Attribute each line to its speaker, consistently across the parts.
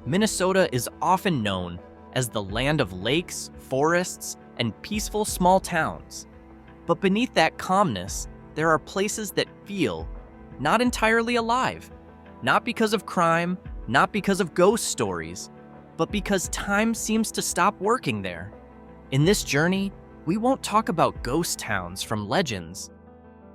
Speaker 1: Minnesota is often known as the land of lakes, forests, and peaceful small towns. But beneath that calmness, there are places that feel not entirely alive. Not because of crime, not because of ghost stories, but because time seems to stop working there. In this journey, we won't talk about ghost towns from legends.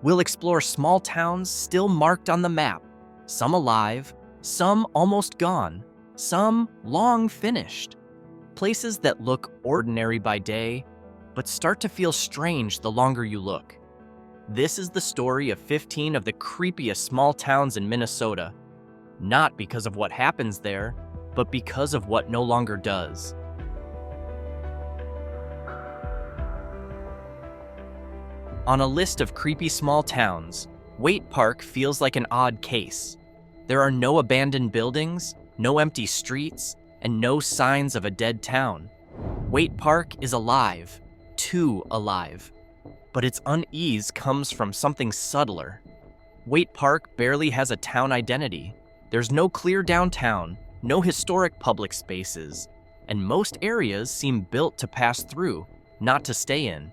Speaker 1: We'll explore small towns still marked on the map, some alive, some almost gone, some long finished. Places that look ordinary by day, but start to feel strange the longer you look. This is the story of 15 of the creepiest small towns in Minnesota, not because of what happens there, but because of what no longer does. On a list of creepy small towns, Waite Park feels like an odd case. There are no abandoned buildings, no empty streets, and no signs of a dead town. Waite Park is alive, too alive. But its unease comes from something subtler. Waite Park barely has a town identity. There's no clear downtown, no historic public spaces, and most areas seem built to pass through, not to stay in.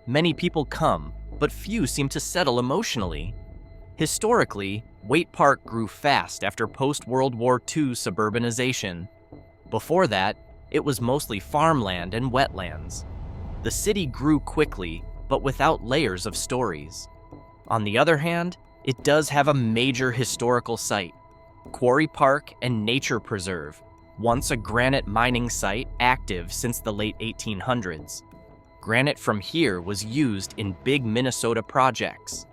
Speaker 1: Many people come, but few seem to settle emotionally. Historically, Waite Park grew fast after post-World War II suburbanization. Before that, it was mostly farmland and wetlands. The city grew quickly, but without layers of stories. On the other hand, it does have a major historical site, Quarry Park and Nature Preserve, once a granite mining site active since the late 1800s. Granite from here was used in big Minnesota projects.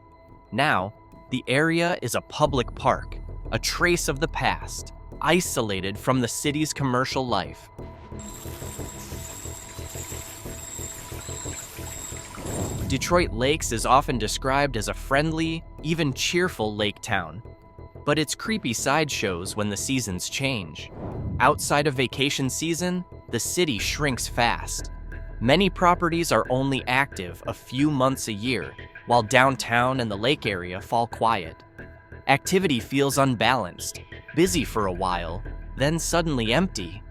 Speaker 1: Now, the area is a public park, a trace of the past, isolated from the city's commercial life. Detroit Lakes is often described as a friendly, even cheerful lake town. But its creepy side shows when the seasons change. Outside of vacation season, the city shrinks fast. Many properties are only active a few months a year, while downtown and the lake area fall quiet. Activity feels unbalanced, busy for a while, then suddenly empty.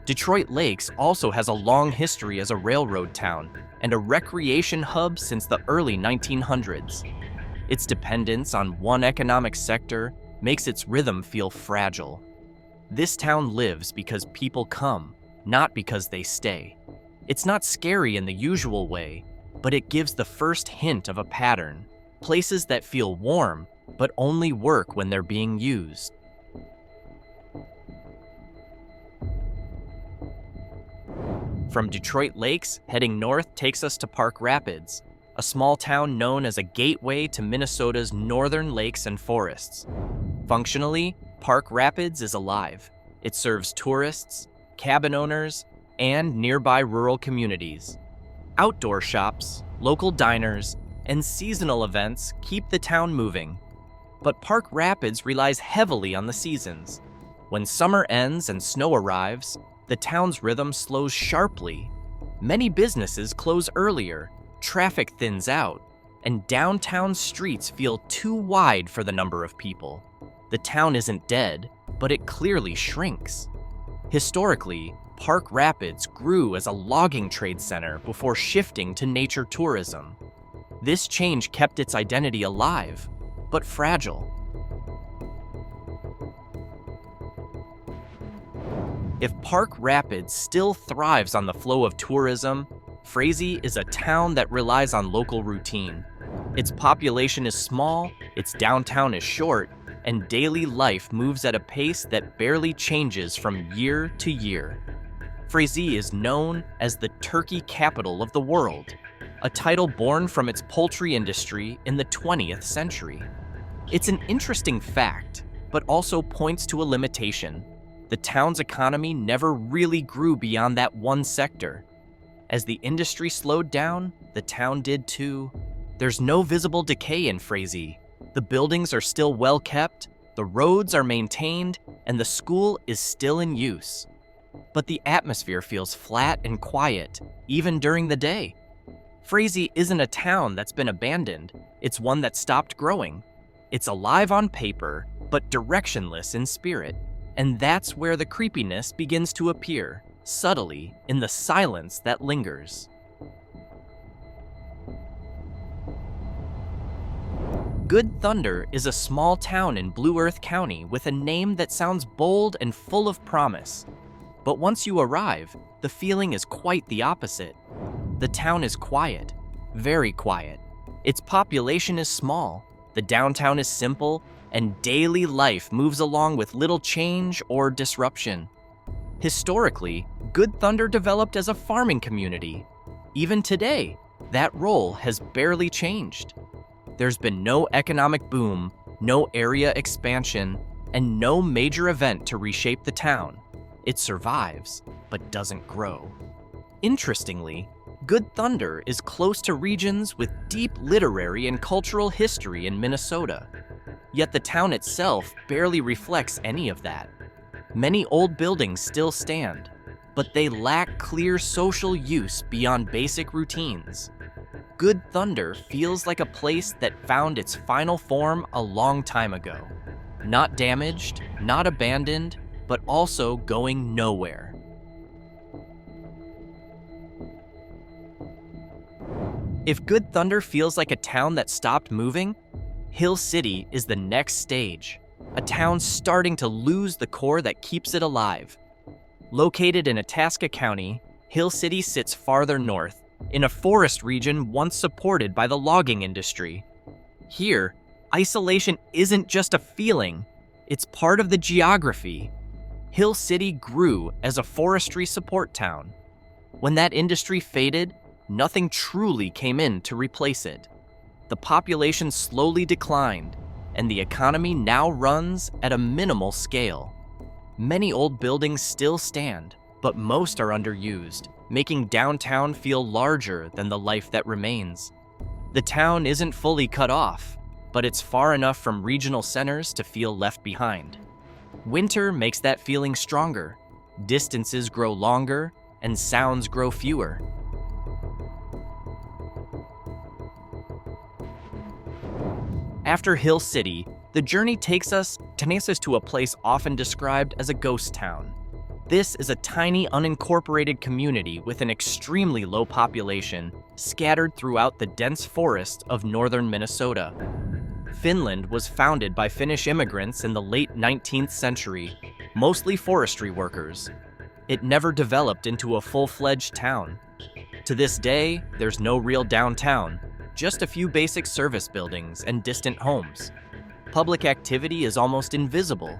Speaker 1: Detroit Lakes also has a long history as a railroad town and a recreation hub since the early 1900s. Its dependence on one economic sector makes its rhythm feel fragile. This town lives because people come, not because they stay. It's not scary in the usual way, but it gives the first hint of a pattern. Places that feel warm, but only work when they're being used. From Detroit Lakes, heading north takes us to Park Rapids, a small town known as a gateway to Minnesota's northern lakes and forests. Functionally, Park Rapids is alive. It serves tourists, cabin owners, and nearby rural communities. Outdoor shops, local diners, and seasonal events keep the town moving. But Park Rapids relies heavily on the seasons. When summer ends and snow arrives, the town's rhythm slows sharply. Many businesses close earlier, traffic thins out, and downtown streets feel too wide for the number of people. The town isn't dead, but it clearly shrinks. Historically, Park Rapids grew as a logging trade center before shifting to nature tourism. This change kept its identity alive, but fragile. If Park Rapids still thrives on the flow of tourism, Frazee is a town that relies on local routine. Its population is small, its downtown is short, and daily life moves at a pace that barely changes from year to year. Frazee is known as the turkey capital of the world, a title born from its poultry industry in the 20th century. It's an interesting fact, but also points to a limitation. The town's economy never really grew beyond that one sector. As the industry slowed down, the town did too. There's no visible decay in Frazee. The buildings are still well kept, the roads are maintained, and the school is still in use. But the atmosphere feels flat and quiet, even during the day. Frazee isn't a town that's been abandoned, it's one that stopped growing. It's alive on paper, but directionless in spirit. And that's where the creepiness begins to appear, subtly, in the silence that lingers. Good Thunder is a small town in Blue Earth County with a name that sounds bold and full of promise. But once you arrive, the feeling is quite the opposite. The town is quiet, very quiet. Its population is small, the downtown is simple, and daily life moves along with little change or disruption. Historically, Good Thunder developed as a farming community. Even today, that role has barely changed. There's been no economic boom, no area expansion, and no major event to reshape the town. It survives, but doesn't grow. Interestingly, Good Thunder is close to regions with deep literary and cultural history in Minnesota. Yet the town itself barely reflects any of that. Many old buildings still stand, but they lack clear social use beyond basic routines. Good Thunder feels like a place that found its final form a long time ago. Not damaged, not abandoned, but also going nowhere. If Good Thunder feels like a town that stopped moving, Hill City is the next stage, a town starting to lose the core that keeps it alive. Located in Itasca County, Hill City sits farther north, in a forest region once supported by the logging industry. Here, isolation isn't just a feeling, it's part of the geography. Hill City grew as a forestry support town. When that industry faded, nothing truly came in to replace it. The population slowly declined, and the economy now runs at a minimal scale. Many old buildings still stand, but most are underused, making downtown feel larger than the life that remains. The town isn't fully cut off, but it's far enough from regional centers to feel left behind. Winter makes that feeling stronger. Distances grow longer, and sounds grow fewer. After Hill City, the journey takes us to a place often described as a ghost town. This is a tiny, unincorporated community with an extremely low population, scattered throughout the dense forest of northern Minnesota. Finland was founded by Finnish immigrants in the late 19th century, mostly forestry workers. It never developed into a full-fledged town. To this day, there's no real downtown, just a few basic service buildings and distant homes. Public activity is almost invisible.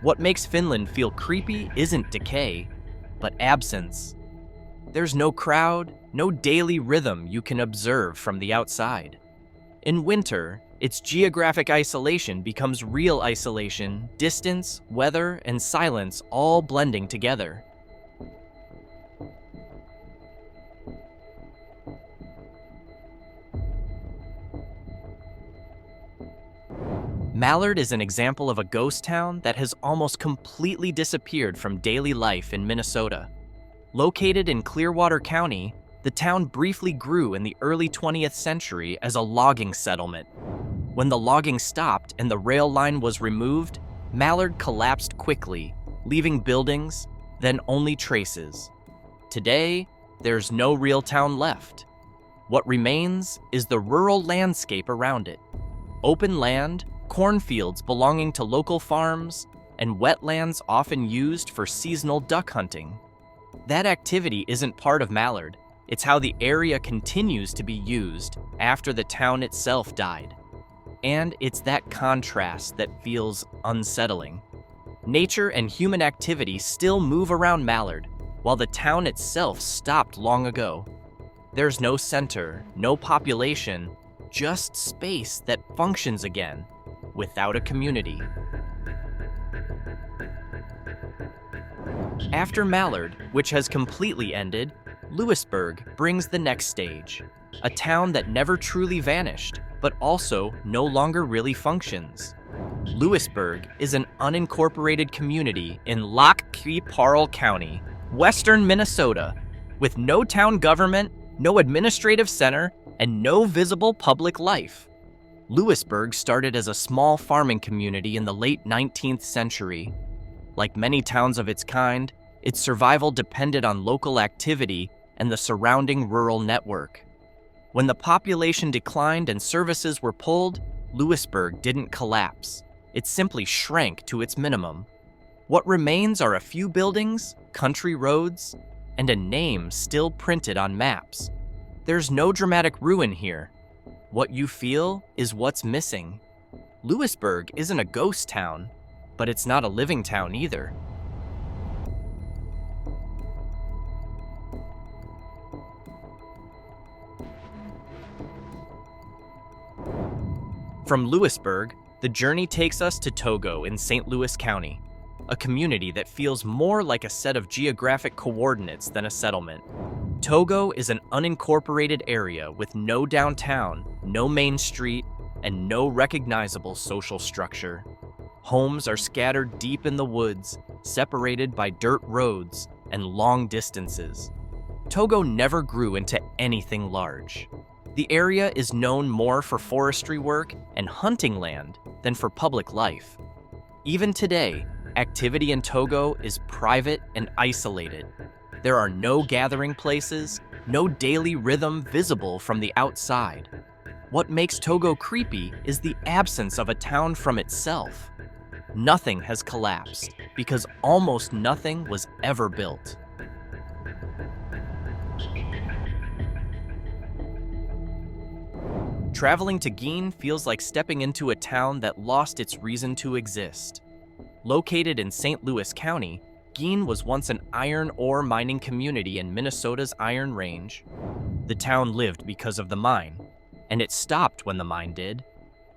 Speaker 1: What makes Finland feel creepy isn't decay, but absence. There's no crowd, no daily rhythm you can observe from the outside. In winter, its geographic isolation becomes real isolation, distance, weather, and silence all blending together. Mallard is an example of a ghost town that has almost completely disappeared from daily life in Minnesota. Located in Clearwater County, the town briefly grew in the early 20th century as a logging settlement. When the logging stopped and the rail line was removed, Mallard collapsed quickly, leaving buildings, then only traces. Today, there's no real town left. What remains is the rural landscape around it. Open land, cornfields belonging to local farms, and wetlands often used for seasonal duck hunting. That activity isn't part of Mallard. It's how the area continues to be used after the town itself died. And it's that contrast that feels unsettling. Nature and human activity still move around Mallard, while the town itself stopped long ago. There's no center, no population, just space that functions again, without a community. After Mallard, which has completely ended, Louisburg brings the next stage. A town that never truly vanished, but also no longer really functions. Louisburg is an unincorporated community in Waite County, western Minnesota, with no town government, no administrative center, and no visible public life. Louisburg started as a small farming community in the late 19th century. Like many towns of its kind, its survival depended on local activity and the surrounding rural network. When the population declined and services were pulled, Louisburg didn't collapse. It simply shrank to its minimum. What remains are a few buildings, country roads, and a name still printed on maps. There's no dramatic ruin here. What you feel is what's missing. Louisburg isn't a ghost town, but it's not a living town either. From Louisburg, the journey takes us to Togo in St. Louis County, a community that feels more like a set of geographic coordinates than a settlement. Togo is an unincorporated area with no downtown, no main street, and no recognizable social structure. Homes are scattered deep in the woods, separated by dirt roads and long distances. Togo never grew into anything large. The area is known more for forestry work and hunting land than for public life. Even today, activity in Togo is private and isolated. There are no gathering places, no daily rhythm visible from the outside. What makes Togo creepy is the absence of a town from itself. Nothing has collapsed because almost nothing was ever built. Traveling to Gheen feels like stepping into a town that lost its reason to exist. Located in St. Louis County, Gheen was once an iron ore mining community in Minnesota's Iron Range. The town lived because of the mine, and it stopped when the mine did.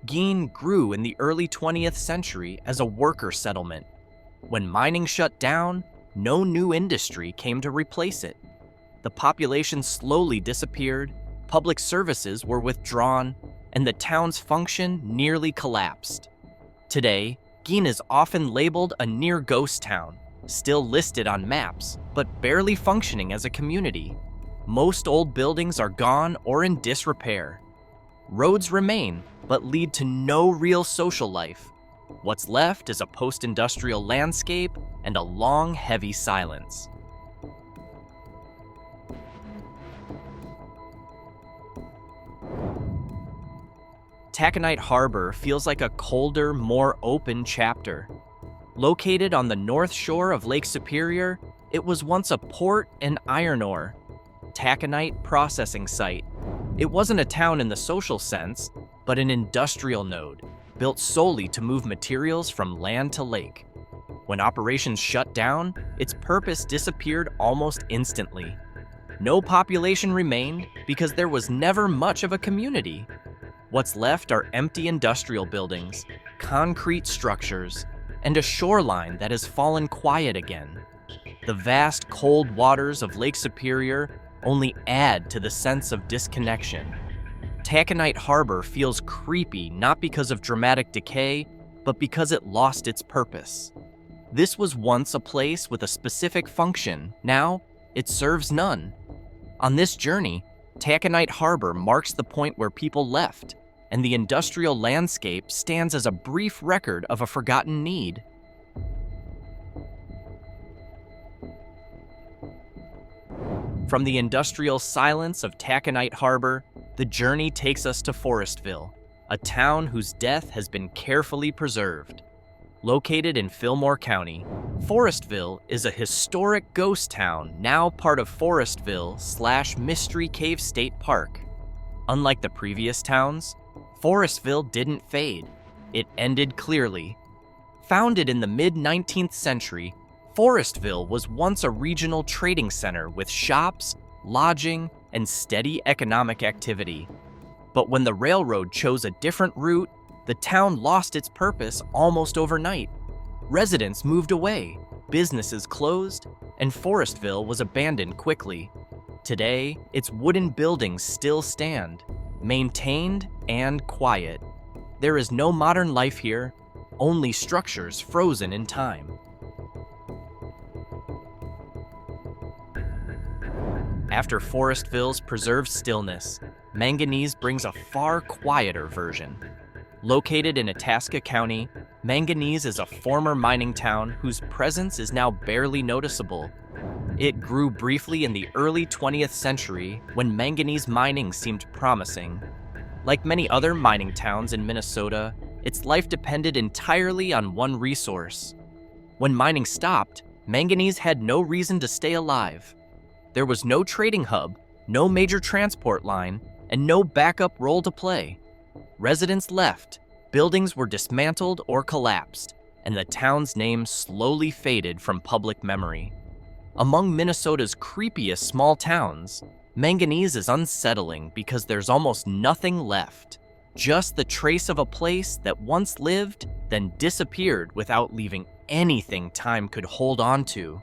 Speaker 1: Gheen grew in the early 20th century as a worker settlement. When mining shut down, no new industry came to replace it. The population slowly disappeared, public services were withdrawn, and the town's function nearly collapsed. Today, Gheen is often labeled a near ghost town, still listed on maps, but barely functioning as a community. Most old buildings are gone or in disrepair. Roads remain, but lead to no real social life. What's left is a post-industrial landscape and a long, heavy silence. Taconite Harbor feels like a colder, more open chapter. Located on the north shore of Lake Superior, it was once a port and iron ore, taconite processing site. It wasn't a town in the social sense, but an industrial node, built solely to move materials from land to lake. When operations shut down, its purpose disappeared almost instantly. No population remained because there was never much of a community. What's left are empty industrial buildings, concrete structures, and a shoreline that has fallen quiet again. The vast, cold waters of Lake Superior only add to the sense of disconnection. Taconite Harbor feels creepy not because of dramatic decay, but because it lost its purpose. This was once a place with a specific function. Now, it serves none. On this journey, Taconite Harbor marks the point where people left, and the industrial landscape stands as a brief record of a forgotten need. From the industrial silence of Taconite Harbor, the journey takes us to Forestville, a town whose death has been carefully preserved. Located in Fillmore County, Forestville is a historic ghost town now part of Forestville/Mystery Cave State Park. Unlike the previous towns, Forestville didn't fade. It ended clearly. Founded in the mid-19th century, Forestville was once a regional trading center with shops, lodging, and steady economic activity. But when the railroad chose a different route, the town lost its purpose almost overnight. Residents moved away, businesses closed, and Forestville was abandoned quickly. Today, its wooden buildings still stand, maintained and quiet. There is no modern life here, only structures frozen in time. After Forestville's preserved stillness, Manganese brings a far quieter version. Located in Itasca County, Manganese is a former mining town whose presence is now barely noticeable. It grew briefly in the early 20th century when manganese mining seemed promising. Like many other mining towns in Minnesota, its life depended entirely on one resource. When mining stopped, Manganese had no reason to stay alive. There was no trading hub, no major transport line, and no backup role to play. Residents left, buildings were dismantled or collapsed, and the town's name slowly faded from public memory. Among Minnesota's creepiest small towns, Manganese is unsettling because there's almost nothing left. Just the trace of a place that once lived, then disappeared without leaving anything time could hold on to.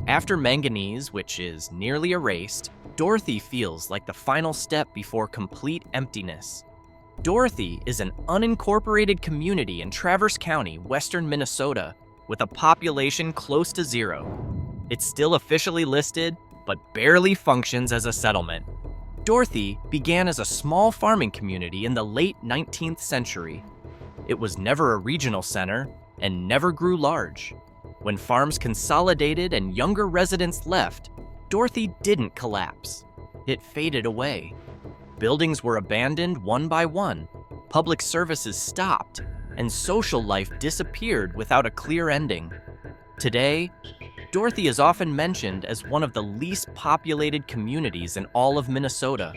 Speaker 1: After Manganese, which is nearly erased, Dorothy feels like the final step before complete emptiness. Dorothy is an unincorporated community in Traverse County, western Minnesota, with a population close to zero. It's still officially listed, but barely functions as a settlement. Dorothy began as a small farming community in the late 19th century. It was never a regional center and never grew large. When farms consolidated and younger residents left, Dorothy didn't collapse. It faded away. Buildings were abandoned one by one, public services stopped, and social life disappeared without a clear ending. Today, Dorothy is often mentioned as one of the least populated communities in all of Minnesota.